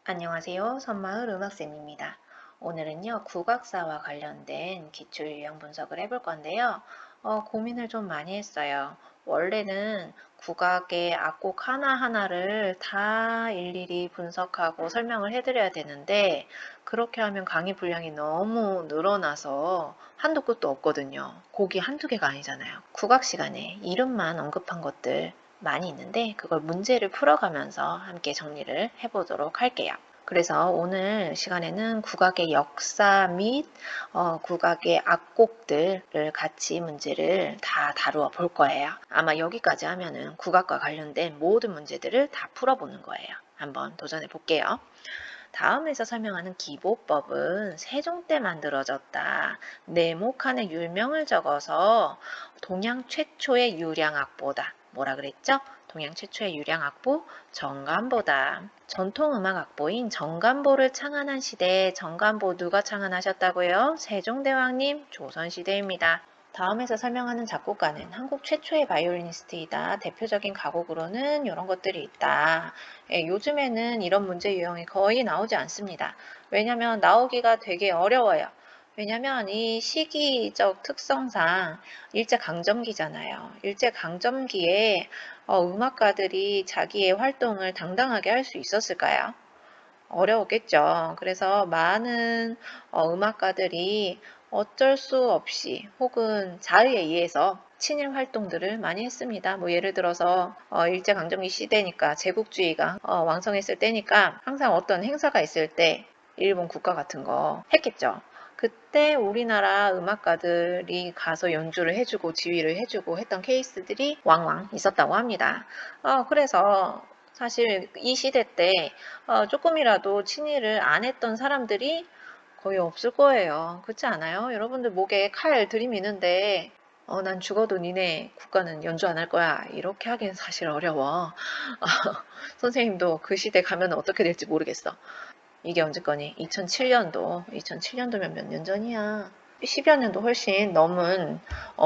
안녕하세요. 선마을 음악쌤입니다. 오늘은요, 국악사와 관련된 기출 유형 분석을 해볼 건데요. 고민을 좀 많이 했어요. 원래는 국악의 악곡 하나하나를 다 일일이 분석하고 설명을 해드려야 되는데, 그렇게 하면 강의 분량이 너무 늘어나서 한도 끝도 없거든요. 곡이 한두 개가 아니잖아요. 국악 시간에 이름만 언급한 것들 많이 있는데 그걸 문제를 풀어가면서 함께 정리를 해보도록 할게요. 그래서 오늘 시간에는 국악의 역사 및 국악의 악곡들을 같이 문제를 다 다루어 볼 거예요. 아마 여기까지 하면은 국악과 관련된 모든 문제들을 다 풀어보는 거예요. 한번 도전해 볼게요. 다음에서 설명하는 기보법은 세종 때 만들어졌다. 네모칸에 율명을 적어서 동양 최초의 유량악보다. 뭐라 그랬죠? 동양 최초의 유량악보 정간보다. 전통음악악보인 정간보를 창안한 시대에 정간보 누가 창안하셨다고요? 세종대왕님 조선시대입니다. 다음에서 설명하는 작곡가는 한국 최초의 바이올리니스트이다. 대표적인 가곡으로는 이런 것들이 있다. 요즘에는 이런 문제 유형이 거의 나오지 않습니다. 왜냐하면 나오기가 되게 어려워요. 왜냐하면 이 시기적 특성상 일제강점기잖아요. 일제강점기에 음악가들이 자기의 활동을 당당하게 할 수 있었을까요? 어려웠겠죠. 그래서 많은 음악가들이 어쩔 수 없이 혹은 자의에 의해서 친일 활동들을 많이 했습니다. 뭐 예를 들어서 일제강점기 시대니까 제국주의가 왕성했을 때니까 항상 어떤 행사가 있을 때 일본 국가 같은 거 했겠죠. 그때 우리나라 음악가들이 가서 연주를 해주고 지휘를 해주고 했던 케이스들이 왕왕 있었다고 합니다. 그래서 사실 이 시대 때 조금이라도 친일을 안 했던 사람들이 거의 없을 거예요. 그렇지 않아요? 여러분들 목에 칼 들이미는데 난 죽어도 니네 국가는 연주 안 할 거야. 이렇게 하기는 사실 어려워. 선생님도 그 시대 가면 어떻게 될지 모르겠어. 이게 언제거니? 2007년도면 몇 년 전이야? 10여 년도 훨씬 넘은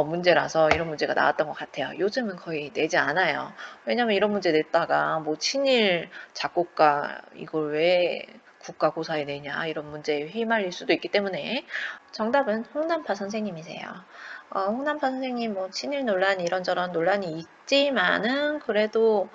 문제라서 이런 문제가 나왔던 것 같아요. 요즘은 거의 내지 않아요. 왜냐면 이런 문제 냈다가 뭐 친일 작곡가 이걸 왜 국가고사에 내냐 이런 문제에 휘말릴 수도 있기 때문에 정답은 홍남파 선생님이세요. 홍남파 선생님 뭐 친일 논란 이런저런 논란이 있지만은 그래도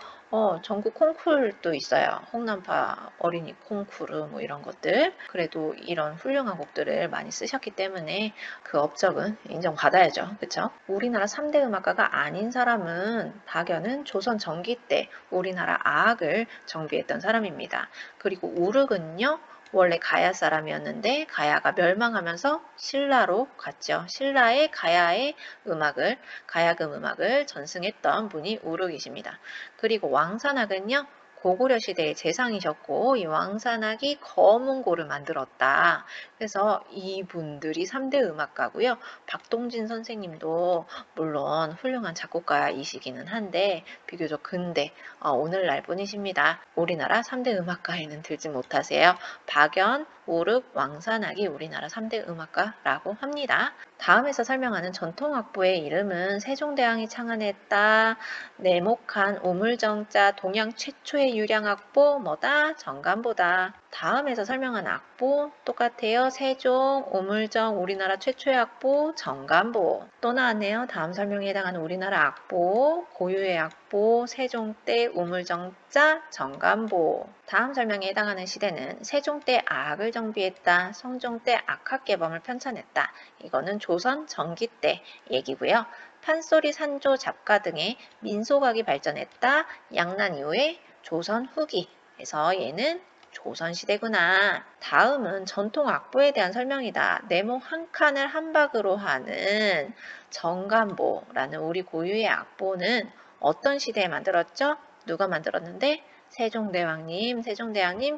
전국 콩쿨도 있어요. 홍남파 어린이 콩쿠르 뭐 이런 것들. 그래도 이런 훌륭한 곡들을 많이 쓰셨기 때문에 그 업적은 인정받아야죠. 그쵸? 우리나라 3대 음악가가 아닌 사람은 박연은 조선 전기 때 우리나라 아악을 정비했던 사람입니다. 그리고 우륵은요. 원래 가야 사람이었는데 가야가 멸망하면서 신라로 갔죠. 신라의 가야의 음악을 가야금 음악을 전승했던 분이 우륵이십니다. 그리고 왕산악은요. 고구려 시대의 재상이셨고 이 왕산악이 검은고를 만들었다. 그래서 이분들이 3대 음악가고요. 박동진 선생님도 물론 훌륭한 작곡가이시기는 한데 비교적 근대 오늘날 분이십니다. 우리나라 3대 음악가에는 들지 못하세요. 박연, 오륵, 왕산악이 우리나라 3대 음악가라고 합니다. 다음에서 설명하는 전통악보의 이름은 세종대왕이 창안했다. 네모칸 우물정자 동양 최초의 유량악보 뭐다? 정간보다. 다음에서 설명한 악보 똑같아요. 세종, 우물정, 우리나라 최초의 악보 정간보. 또 나왔네요. 다음 설명에 해당하는 우리나라 악보, 고유의 악보, 세종 때 우물정자 정간보. 다음 설명에 해당하는 시대는 세종 때 아악을 정비했다. 성종 때 악학개범을 편찬했다. 이거는 조선 전기 때 얘기고요. 판소리, 산조, 잡가 등의 민속악이 발전했다. 양난 이후에 조선 후기. 그래서 얘는 조선시대구나. 다음은 전통 악보에 대한 설명이다. 네모 한 칸을 한 박으로 하는 정간보라는 우리 고유의 악보는 어떤 시대에 만들었죠? 누가 만들었는데? 세종대왕님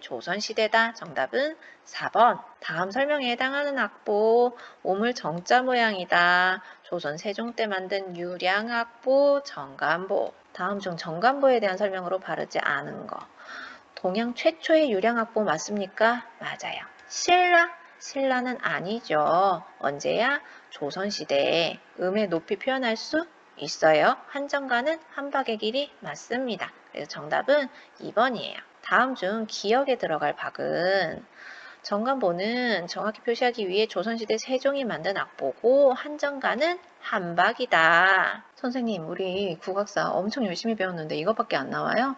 조선시대다. 정답은 4번. 다음 설명에 해당하는 악보, 오물 정자 모양이다. 조선 세종 때 만든 유량악보, 정간보. 다음 중 정간보에 대한 설명으로 바르지 않은 거. 동양 최초의 유량악보 맞습니까? 맞아요. 신라는 아니죠. 언제야? 조선시대에 음의 높이 표현할 수 있어요. 한정가는 한박의 길이 맞습니다. 그래서 정답은 2번이에요. 다음 중 기역에 들어갈 박은 정관보는 정확히 표시하기 위해 조선시대 세종이 만든 악보고 한정가는 한박이다. 선생님, 우리 국악사 엄청 열심히 배웠는데 이것밖에 안 나와요?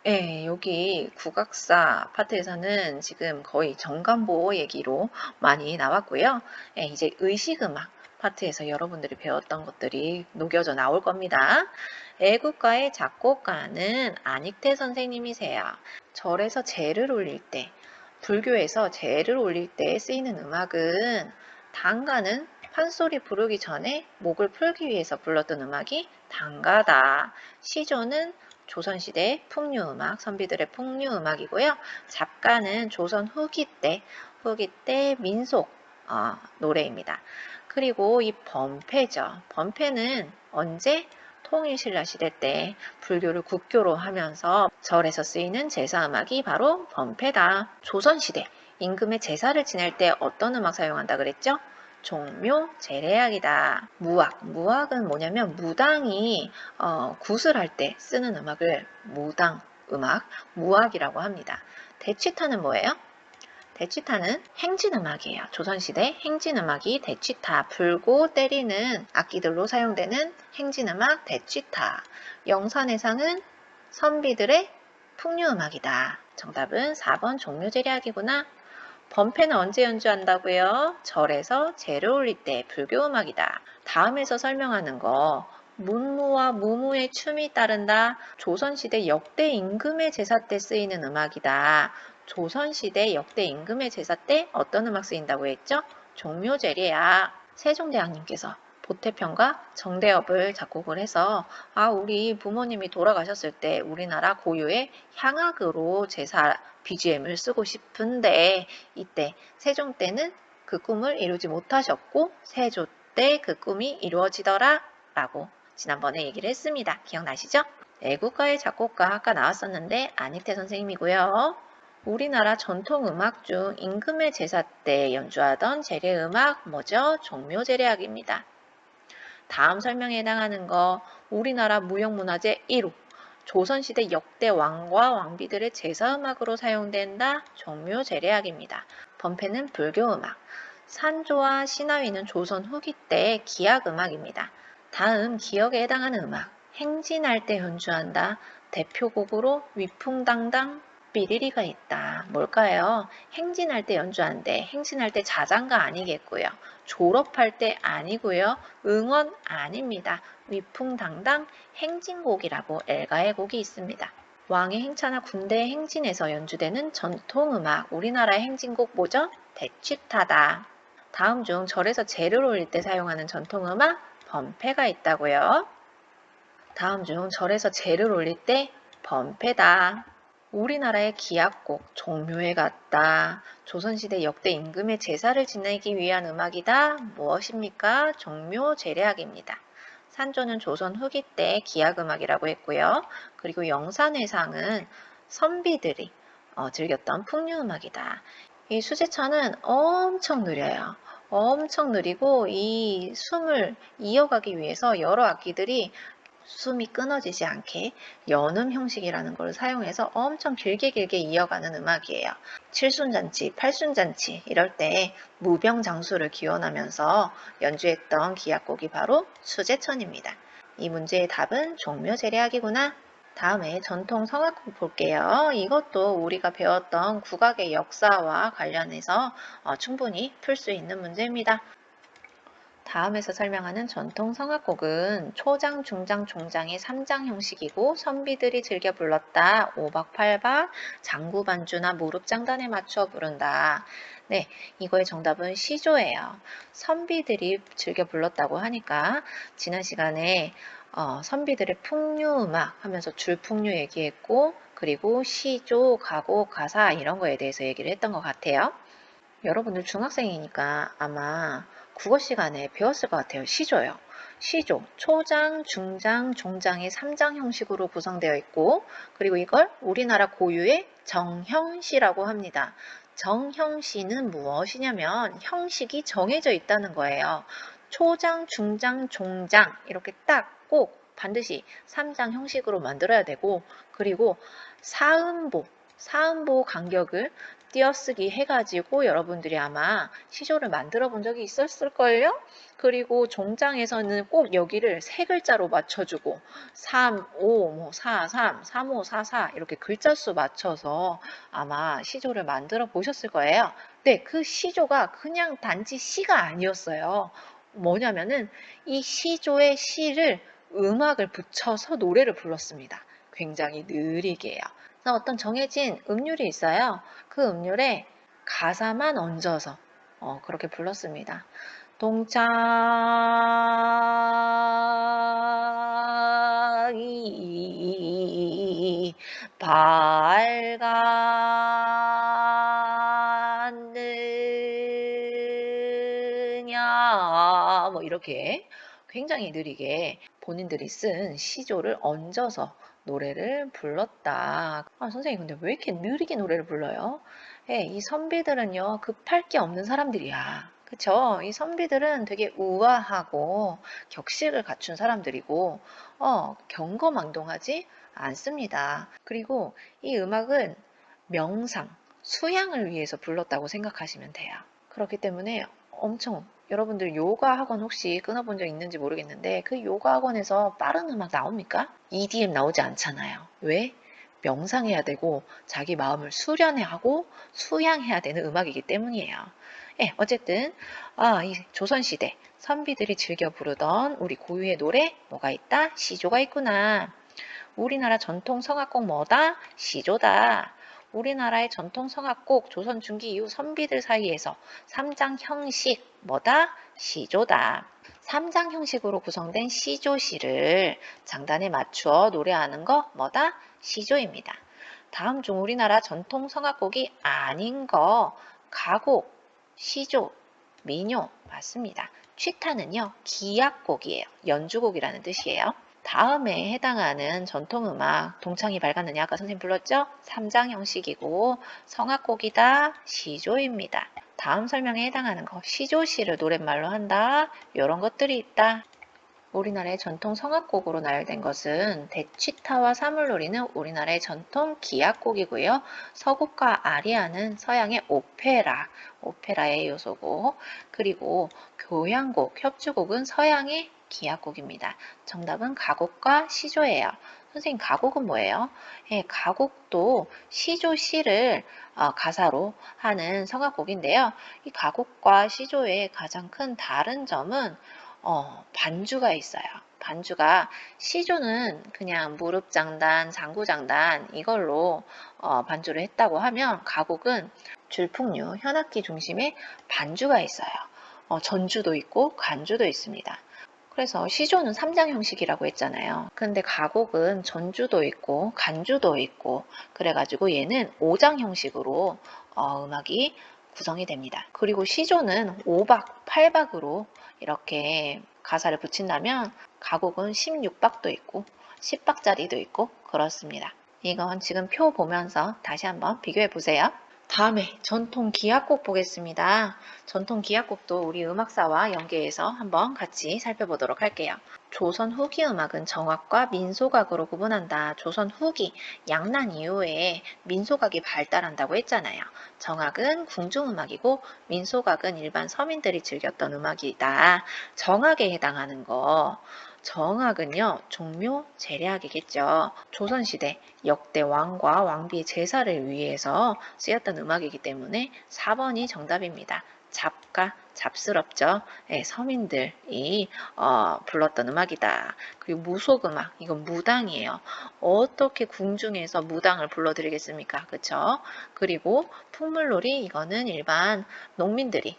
네, 여기 국악사 파트에서는 지금 거의 정관보 얘기로 많이 나왔고요. 네, 이제 의식음악 파트에서 여러분들이 배웠던 것들이 녹여져 나올 겁니다. 애국가의 작곡가는 안익태 선생님이세요. 절에서 제를 올릴 때 불교에서 제를 올릴 때 쓰이는 음악은 단가는 판소리 부르기 전에 목을 풀기 위해서 불렀던 음악이 단가다. 시조는 조선시대 풍류음악, 선비들의 풍류음악이고요. 잡가는 조선 후기 때 민속 노래입니다. 그리고 이 범패죠. 범패는 언제? 통일신라 시대 때 불교를 국교로 하면서 절에서 쓰이는 제사음악이 바로 범패다. 조선시대 임금의 제사를 지낼 때 어떤 음악 사용한다 그랬죠? 종묘, 제례악이다. 무악은 뭐냐면 무당이 구슬할 때 쓰는 음악을 무당 음악, 무악이라고 합니다. 대치타는 뭐예요? 대치타는 행진음악이에요. 조선시대 행진음악이 대치타, 불고 때리는 악기들로 사용되는 행진음악 대치타. 영산해상은 선비들의 풍류음악이다. 정답은 4번 종묘제례악이구나. 범패는 언제 연주한다고요? 절에서 제를 올릴 때 불교음악이다. 다음에서 설명하는 거 문무와 무무의 춤이 따른다. 조선시대 역대 임금의 제사 때 쓰이는 음악이다. 조선시대 역대 임금의 제사 때 어떤 음악 쓰인다고 했죠? 종묘제례야. 세종대왕님께서 보태편과 정대업을 작곡을 해서 우리 부모님이 돌아가셨을 때 우리나라 고유의 향악으로 제사 BGM을 쓰고 싶은데 이때 세종 때는 그 꿈을 이루지 못하셨고 세조 때 그 꿈이 이루어지더라 라고 지난번에 얘기를 했습니다. 기억나시죠? 애국가의 작곡가 아까 나왔었는데 안익태 선생님이고요. 우리나라 전통음악 중 임금의 제사 때 연주하던 제례음악 뭐죠? 종묘제례악입니다. 다음 설명에 해당하는 거 우리나라 무형문화재 1호 조선시대 역대 왕과 왕비들의 제사음악으로 사용된다. 종묘제례악입니다. 범패는 불교음악. 산조와 신하위는 조선 후기 때 기악음악입니다. 다음 기역에 해당하는 음악. 행진할 때 연주한다. 대표곡으로 위풍당당 삐리리가 있다. 뭘까요? 행진할 때 연주하는데 행진할 때 자장가 아니겠고요. 졸업할 때 아니고요. 응원 아닙니다. 위풍당당 행진곡이라고 엘가의 곡이 있습니다. 왕의 행차나 군대의 행진에서 연주되는 전통음악, 우리나라의 행진곡 뭐죠? 대취타다. 다음 중 절에서 제를 올릴 때 사용하는 전통음악 범패가 있다고요. 다음 중 절에서 제를 올릴 때 범패다. 우리나라의 기악곡 종묘에 갔다. 조선시대 역대 임금의 제사를 지내기 위한 음악이다. 무엇입니까? 종묘 제례악입니다. 산조는 조선 후기 때 기악음악이라고 했고요. 그리고 영산회상은 선비들이 즐겼던 풍류음악이다. 이 수제처는 엄청 느려요. 엄청 느리고 이 숨을 이어가기 위해서 여러 악기들이 숨이 끊어지지 않게 연음 형식이라는 걸 사용해서 엄청 길게 이어가는 음악이에요. 칠순잔치, 팔순잔치 이럴 때 무병장수를 기원하면서 연주했던 기악곡이 바로 수제천입니다. 이 문제의 답은 종묘제례악이구나. 다음에 전통 성악곡 볼게요. 이것도 우리가 배웠던 국악의 역사와 관련해서 충분히 풀 수 있는 문제입니다. 다음에서 설명하는 전통 성악곡은 초장, 중장, 종장의 3장 형식이고 선비들이 즐겨 불렀다. 5박 8박, 장구 반주나 무릎 장단에 맞춰 부른다. 네, 이거의 정답은 시조예요. 선비들이 즐겨 불렀다고 하니까 지난 시간에 선비들의 풍류음악 하면서 줄풍류 얘기했고 그리고 시조, 가곡, 가사 이런 거에 대해서 얘기를 했던 것 같아요. 여러분들 중학생이니까 아마 국어 시간에 배웠을 것 같아요. 시조요. 시조, 초장, 중장, 종장의 3장 형식으로 구성되어 있고 그리고 이걸 우리나라 고유의 정형시라고 합니다. 정형시는 무엇이냐면 형식이 정해져 있다는 거예요. 초장, 중장, 종장 이렇게 딱 꼭 반드시 3장 형식으로 만들어야 되고 그리고 사음보 사음보 간격을 띄어쓰기 해가지고 여러분들이 아마 시조를 만들어 본 적이 있었을걸요? 그리고 종장에서는 꼭 여기를 세 글자로 맞춰주고 3, 5, 뭐 4, 3, 3, 5, 4, 4 이렇게 글자 수 맞춰서 아마 시조를 만들어 보셨을 거예요. 네, 그 시조가 그냥 단지 시가 아니었어요. 뭐냐면은 이 시조의 시를 음악을 붙여서 노래를 불렀습니다. 굉장히 느리게요. 그래서 어떤 정해진 음률이 있어요. 그 음률에 가사만 얹어서 그렇게 불렀습니다. 동창이 밝았느냐 뭐 이렇게 굉장히 느리게 본인들이 쓴 시조를 얹어서 노래를 불렀다. 아, 선생님, 근데 왜 이렇게 느리게 노래를 불러요? 예, 이 선비들은요, 급할 게 없는 사람들이야. 그쵸? 이 선비들은 되게 우아하고 격식을 갖춘 사람들이고, 경거망동하지 않습니다. 그리고 이 음악은 명상, 수양을 위해서 불렀다고 생각하시면 돼요. 그렇기 때문에 엄청 여러분들 요가 학원 혹시 끊어본 적 있는지 모르겠는데 그 요가 학원에서 빠른 음악 나옵니까? EDM 나오지 않잖아요. 왜? 명상해야 되고 자기 마음을 수련하고 수양해야 되는 음악이기 때문이에요. 예, 어쨌든 이 조선시대 선비들이 즐겨 부르던 우리 고유의 노래 뭐가 있다? 시조가 있구나. 우리나라 전통 성악곡 뭐다? 시조다. 우리나라의 전통 성악곡 조선 중기 이후 선비들 사이에서 삼장 형식 뭐다? 시조다. 삼장 형식으로 구성된 시조시를 장단에 맞추어 노래하는 거 뭐다? 시조입니다. 다음 중 우리나라 전통 성악곡이 아닌 거 가곡, 시조, 민요 맞습니다. 취타는요 기악곡이에요. 연주곡이라는 뜻이에요. 다음에 해당하는 전통음악 동창이 밝았느냐 아까 선생님 불렀죠? 3장 형식이고 성악곡이다 시조입니다. 다음 설명에 해당하는 거 시조시를 노랫말로 한다 이런 것들이 있다. 우리나라의 전통 성악곡으로 나열된 것은 대취타와 사물놀이는 우리나라의 전통 기악곡이고요. 서곡과 아리아는 서양의 오페라의 요소고 그리고 교향곡, 협주곡은 서양의 기악곡입니다. 정답은 가곡과 시조예요. 선생님 가곡은 뭐예요? 예, 가곡도 시조 시를 가사로 하는 성악곡인데요. 이 가곡과 시조의 가장 큰 다른 점은 반주가 있어요. 반주가 시조는 그냥 무릎장단, 장구장단 이걸로 반주를 했다고 하면 가곡은 줄풍류, 현악기 중심의 반주가 있어요. 전주도 있고 간주도 있습니다. 그래서 시조는 3장 형식이라고 했잖아요. 근데 가곡은 전주도 있고 간주도 있고 그래가지고 얘는 5장 형식으로 음악이 구성이 됩니다. 그리고 시조는 5박, 8박으로 이렇게 가사를 붙인다면 가곡은 16박도 있고 10박짜리도 있고 그렇습니다. 이건 지금 표 보면서 다시 한번 비교해 보세요. 다음에 전통 기악곡 보겠습니다. 전통 기악곡도 우리 음악사와 연계해서 한번 같이 살펴보도록 할게요. 조선 후기 음악은 정악과 민소각으로 구분한다. 조선 후기, 양난 이후에 민소각이 발달한다고 했잖아요. 정악은 궁중음악이고 민소각은 일반 서민들이 즐겼던 음악이다. 정악에 해당하는 거. 정악은요, 종묘 재래악이겠죠. 조선시대 역대 왕과 왕비의 제사를 위해서 쓰였던 음악이기 때문에 4번이 정답입니다. 잡가, 잡스럽죠. 네, 서민들이 불렀던 음악이다. 그리고 무속음악, 이건 무당이에요. 어떻게 궁중에서 무당을 불러드리겠습니까? 그쵸? 그리고 풍물놀이, 이거는 일반 농민들이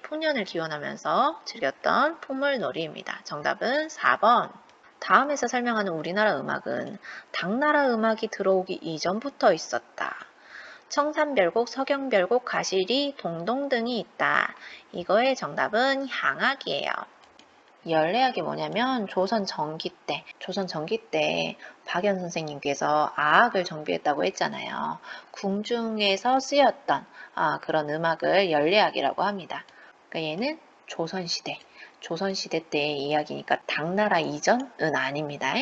풍년을 기원하면서 즐겼던 풍물놀이입니다. 정답은 4번. 다음에서 설명하는 우리나라 음악은 당나라 음악이 들어오기 이전부터 있었다. 청산별곡, 서경별곡, 가시리, 동동 등이 있다. 이거의 정답은 향악이에요. 연래악이 뭐냐면 조선 전기 때 박연 선생님께서 아악을 정비했다고 했잖아요. 궁중에서 쓰였던 그런 음악을 연래악이라고 합니다. 그러니까 얘는 조선시대 때의 이야기니까 당나라 이전은 아닙니다.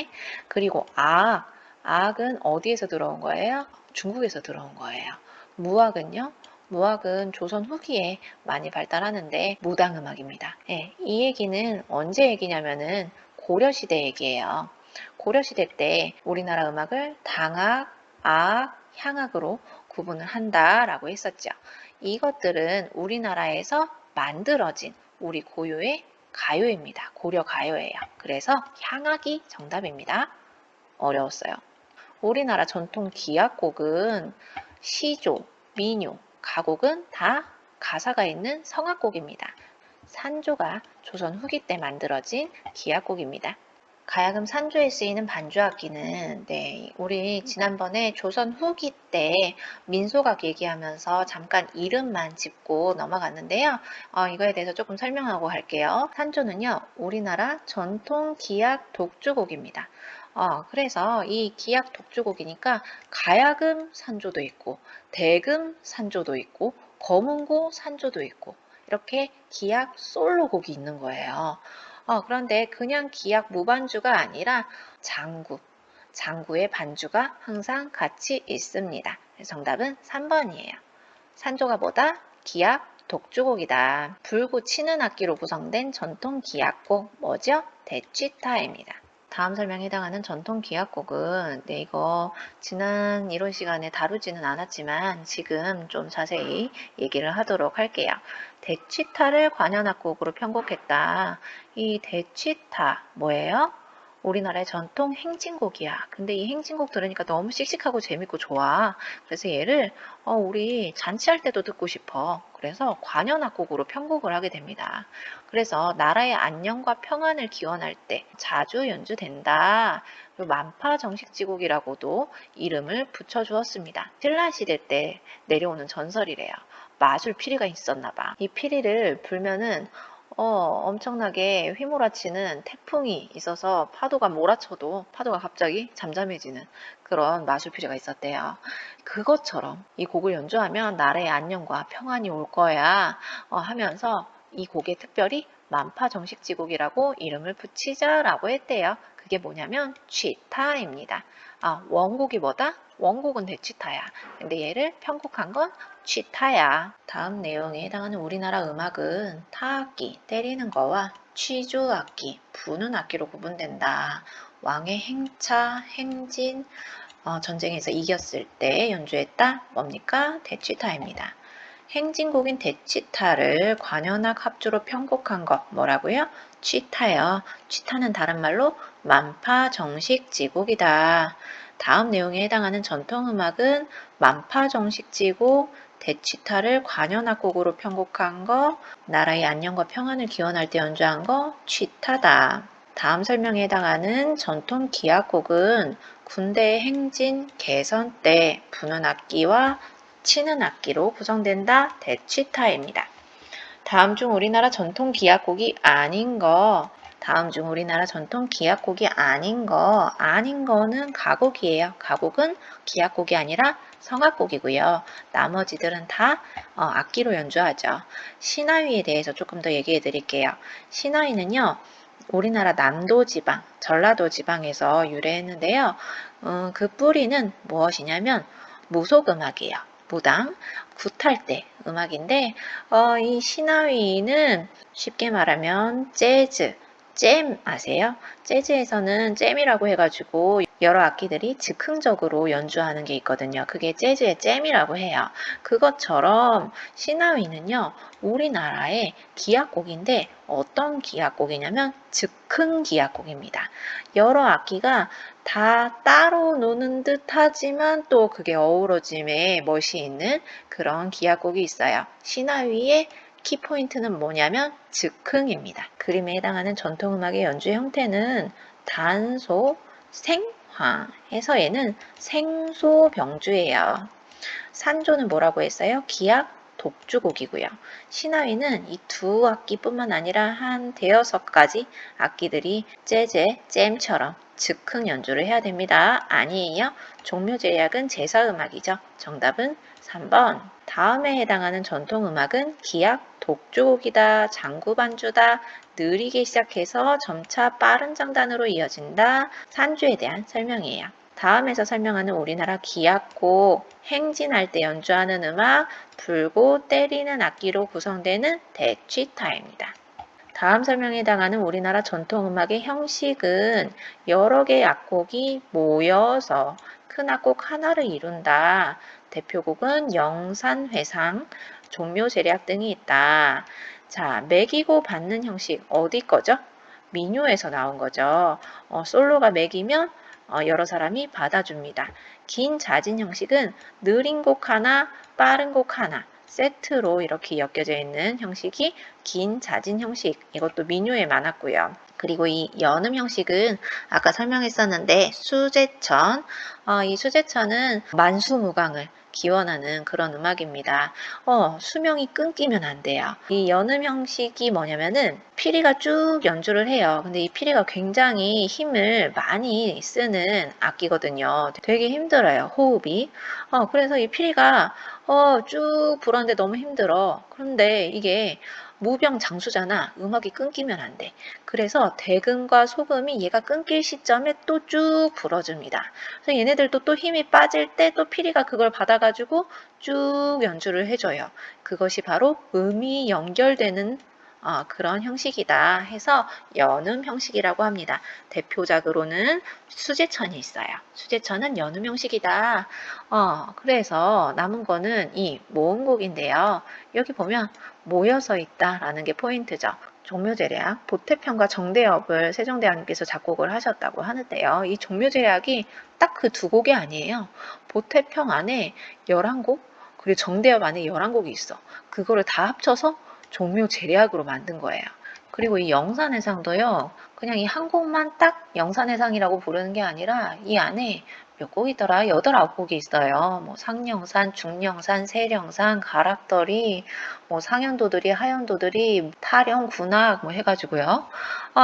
그리고 아악, 악은 어디에서 들어온 거예요? 중국에서 들어온 거예요. 무악은요? 무악은 조선 후기에 많이 발달하는데 무당음악입니다. 예, 이 얘기는 언제 얘기냐면은 고려시대 얘기예요. 고려시대 때 우리나라 음악을 당악, 악, 향악으로 구분을 한다라고 했었죠. 이것들은 우리나라에서 만들어진 우리 고유의 가요입니다. 고려 가요예요. 그래서 향악이 정답입니다. 어려웠어요. 우리나라 전통 기악곡은 시조, 민요, 가곡은 다 가사가 있는 성악곡입니다. 산조가 조선 후기 때 만들어진 기악곡입니다. 가야금 산조에 쓰이는 반주악기는 우리 지난번에 조선 후기 때 민소각 얘기하면서 잠깐 이름만 짚고 넘어갔는데요. 이거에 대해서 조금 설명하고 갈게요. 산조는요, 우리나라 전통 기악 독주곡입니다. 그래서 이 기악 독주곡이니까 가야금 산조도 있고 대금 산조도 있고 거문고 산조도 있고 이렇게 기악 솔로곡이 있는 거예요. 그런데 그냥 기악 무반주가 아니라 장구의 반주가 항상 같이 있습니다. 정답은 3번이에요. 산조가 뭐다? 기악 독주곡이다. 불고 치는 악기로 구성된 전통 기악곡 뭐죠? 대취타입니다. 다음 설명에 해당하는 전통 기악곡은 이거 지난 이론 시간에 다루지는 않았지만 지금 좀 자세히 얘기를 하도록 할게요. 대취타를 관현악곡으로 편곡했다. 이 대취타 뭐예요? 우리나라의 전통 행진곡이야. 근데 이 행진곡 들으니까 너무 씩씩하고 재밌고 좋아. 그래서 얘를 우리 잔치할 때도 듣고 싶어. 그래서 관현악곡으로 편곡을 하게 됩니다. 그래서 나라의 안녕과 평안을 기원할 때 자주 연주된다. 만파 정식지곡이라고도 이름을 붙여주었습니다. 신라시대 때 내려오는 전설이래요. 마술 피리가 있었나 봐. 이 피리를 불면은 엄청나게 휘몰아치는 태풍이 있어서 파도가 몰아쳐도 파도가 갑자기 잠잠해지는 그런 마술피리가 있었대요. 그것처럼 이 곡을 연주하면 나라의 안녕과 평안이 올 거야 하면서 이 곡에 특별히 만파정식지곡이라고 이름을 붙이자라고 했대요. 그게 뭐냐면 취타입니다. 원곡이 뭐다? 원곡은 대취타야. 근데 얘를 편곡한 건 취타야. 다음 내용에 해당하는 우리나라 음악은 타악기, 때리는 거와 취조악기, 부는 악기로 구분된다. 왕의 행차, 행진, 전쟁에서 이겼을 때 연주했다. 뭡니까? 대취타입니다. 행진곡인 대취타를 관현악 합주로 편곡한 것 뭐라고요? 취타요. 취타는 다른 말로 만파정식지곡이다. 다음 내용에 해당하는 전통음악은 만파정식지곡, 대취타를 관현악곡으로 편곡한 거, 나라의 안녕과 평안을 기원할 때 연주한 거, 취타다. 다음 설명에 해당하는 전통 기악곡은 군대의 행진, 개선 때 부는 악기와 치는 악기로 구성된다. 대취타입니다. 다음 중 우리나라 전통 기악곡이 아닌 거, 아닌 거는 가곡이에요. 가곡은 기악곡이 아니라 성악곡이고요. 나머지들은 다 악기로 연주하죠. 신하위에 대해서 조금 더 얘기해 드릴게요. 신하위는요, 우리나라 남도지방, 전라도지방에서 유래했는데요. 그 뿌리는 무엇이냐면 무속음악이에요. 무당, 굿할 때 음악인데 이 신하위는 쉽게 말하면 재즈, 잼 아세요? 재즈에서는 잼이라고 해가지고 여러 악기들이 즉흥적으로 연주하는 게 있거든요. 그게 재즈의 잼이라고 해요. 그것처럼 신하위는요, 우리나라의 기악곡인데 어떤 기악곡이냐면 즉흥 기악곡입니다. 여러 악기가 다 따로 노는 듯 하지만 또 그게 어우러짐에 멋이 있는 그런 기악곡이 있어요. 신하위의 키포인트는 뭐냐면 즉흥입니다. 그림에 해당하는 전통음악의 연주 형태는 단소, 생화 해서 얘는 생소병주예요. 산조는 뭐라고 했어요? 기악 독주곡이고요. 신하위는 이 두 악기뿐만 아니라 한 대여섯 가지 악기들이 재즈, 잼처럼 즉흥 연주를 해야 됩니다. 아니에요. 종묘제약은 제사음악이죠. 정답은 3번. 다음에 해당하는 전통음악은 기악 독주곡이다, 장구반주다, 느리게 시작해서 점차 빠른 장단으로 이어진다. 산주에 대한 설명이에요. 다음에서 설명하는 우리나라 기악곡, 행진할 때 연주하는 음악, 불고 때리는 악기로 구성되는 대취타입니다. 다음 설명에 해당하는 우리나라 전통음악의 형식은 여러 개의 악곡이 모여서 큰 악곡 하나를 이룬다. 대표곡은 영산회상, 종묘제략 등이 있다. 자, 매기고 받는 형식 어디 거죠? 민요에서 나온 거죠. 솔로가 매기면 여러 사람이 받아줍니다. 긴 자진 형식은 느린 곡 하나, 빠른 곡 하나, 세트로 이렇게 엮여져 있는 형식이 긴 자진 형식, 이것도 민요에 많았고요. 그리고 이 연음 형식은 아까 설명했었는데 수제천, 이 수제천은 만수무강을 기원하는 그런 음악입니다. 수명이 끊기면 안 돼요. 이 연음 형식이 뭐냐면은 피리가 쭉 연주를 해요. 근데 이 피리가 굉장히 힘을 많이 쓰는 악기거든요. 되게 힘들어요, 호흡이. 그래서 이 피리가 쭉 불었는데 너무 힘들어. 그런데 이게 무병장수잖아. 음악이 끊기면 안 돼. 그래서 대금과 소금이 얘가 끊길 시점에 또 쭉 불어줍니다. 그래서 얘네들도 또 힘이 빠질 때 또 피리가 그걸 받아가지고 쭉 연주를 해줘요. 그것이 바로 음이 연결되는 그런 형식이다 해서 연음 형식이라고 합니다. 대표작으로는 수제천이 있어요. 수제천은 연음 형식이다. 그래서 남은 거는 이 모음곡인데요. 여기 보면 모여서 있다라는 게 포인트죠. 종묘제략, 보태평과 정대엽을 세종대왕님께서 작곡을 하셨다고 하는데요. 이 종묘제략이 딱 그 두 곡이 아니에요. 보태평 안에 11곡, 그리고 정대엽 안에 11곡이 있어. 그거를 다 합쳐서 종묘제략으로 만든 거예요. 그리고 이 영산해상도요. 그냥 이 한 곡만 딱 영산해상이라고 부르는 게 아니라 이 안에 몇 곡이더라? 8, 9곡이 있어요. 뭐 상령산, 중령산, 세령산, 가락더리, 뭐 상현도들이, 하현도들이, 타령, 군악 뭐 해가지고요.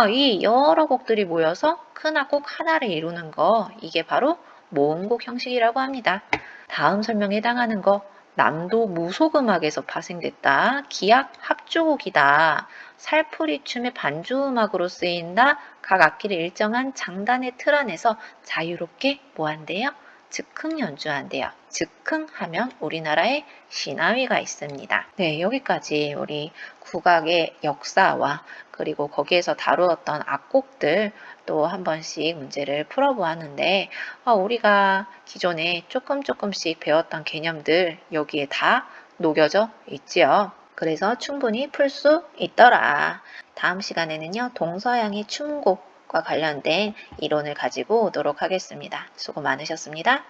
이 여러 곡들이 모여서 큰 악곡 하나를 이루는 거, 이게 바로 모음곡 형식이라고 합니다. 다음 설명에 해당하는 거, 남도 무속음악에서 파생됐다. 기악 합주곡이다. 살풀이춤의 반주음악으로 쓰인다. 각 악기를 일정한 장단의 틀 안에서 자유롭게 뭐한대요? 즉흥 연주한대요. 즉흥하면 우리나라에 시나위가 있습니다. 네, 여기까지 우리 국악의 역사와 그리고 거기에서 다루었던 악곡들 또 한 번씩 문제를 풀어보았는데 우리가 기존에 조금씩 배웠던 개념들 여기에 다 녹여져 있지요. 그래서 충분히 풀 수 있더라. 다음 시간에는요, 동서양의 춤곡과 관련된 이론을 가지고 오도록 하겠습니다. 수고 많으셨습니다.